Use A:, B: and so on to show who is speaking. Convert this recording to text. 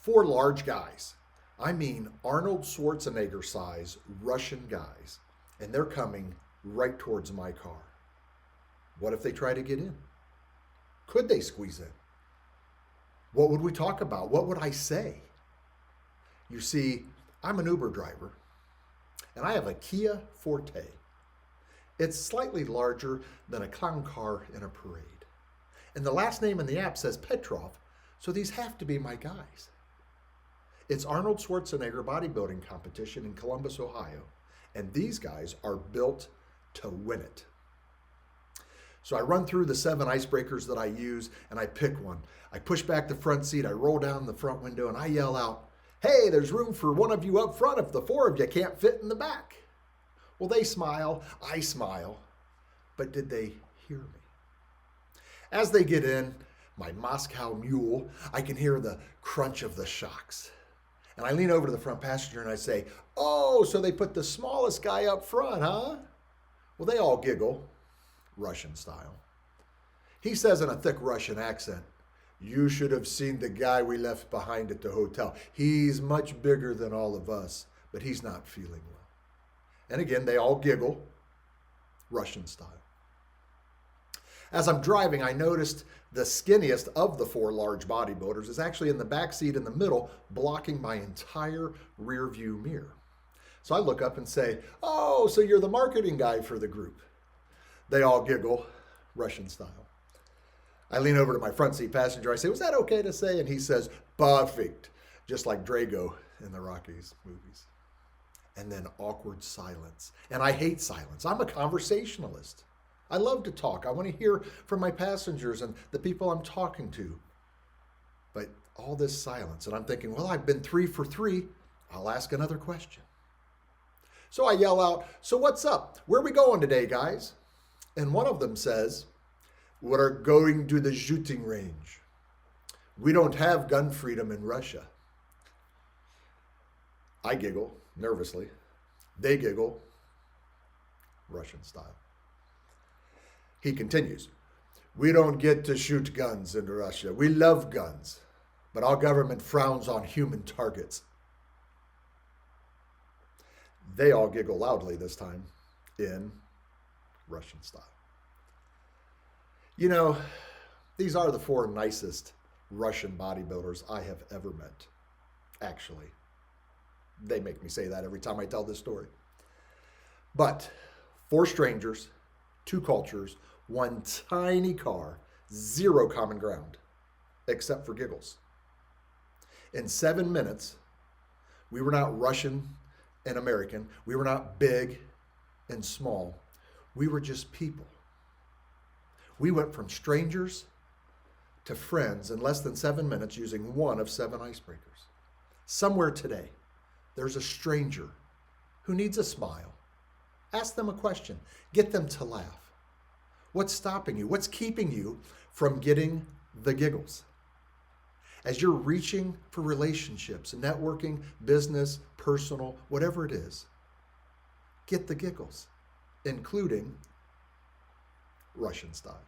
A: Four large guys. I mean Arnold Schwarzenegger size Russian guys. And they're coming right towards my car. What if they try to get in? Could they squeeze in? What would we talk about? What would I say? You see, I'm an Uber driver, and I have a Kia Forte. It's slightly larger than a clown car in a parade. And the last name in the app says Petrov, so these have to be my guys. It's Arnold Schwarzenegger bodybuilding competition in Columbus, Ohio, and these guys are built to win it. So I run through the 7 icebreakers that I use, and I pick one. I push back the front seat, I roll down the front window, and I yell out, "Hey, there's room for one of you up front if the 4 of you can't fit in the back." Well, they smile, I smile, but did they hear me? As they get in, my Moscow mule, I can hear the crunch of the shocks. And I lean over to the front passenger and I say, "Oh, so they put the smallest guy up front, huh?" Well, they all giggle, Russian style. He says in a thick Russian accent, "You should have seen the guy we left behind at the hotel. He's much bigger than all of us, but he's not feeling well." And again, they all giggle, Russian style. As I'm driving, I noticed the skinniest of the 4 large bodybuilders is actually in the back seat in the middle, blocking my entire rear view mirror. So I look up and say, "Oh, so you're the marketing guy for the group." They all giggle, Russian style. I lean over to my front seat passenger. I say, "Was that okay to say?" And he says, "Perfect," just like Drago in the Rockies movies. And then awkward silence. And I hate silence. I'm a conversationalist. I love to talk. I want to hear from my passengers and the people I'm talking to. But all this silence, and I'm thinking, well, I've been 3 for 3. I'll ask another question. So I yell out, "So what's up? Where are we going today, guys?" And one of them says, "We're going to the shooting range. We don't have gun freedom in Russia." I giggle nervously. They giggle, Russian style. He continues, "We don't get to shoot guns in Russia. We love guns, but our government frowns on human targets." They all giggle loudly this time in Russian style. You know, these are the 4 nicest Russian bodybuilders I have ever met. Actually, they make me say that every time I tell this story. But 4 strangers, 2 cultures, 1 tiny car, 0 common ground, except for Giggles. In 7 minutes, we were not Russian and American. We were not big and small. We were just people. We went from strangers to friends in less than 7 minutes using one of 7 icebreakers. Somewhere today, there's a stranger who needs a smile. Ask them a question. Get them to laugh. What's stopping you? What's keeping you from getting the giggles? As you're reaching for relationships, networking, business, personal, whatever it is, get the giggles, including Russian style.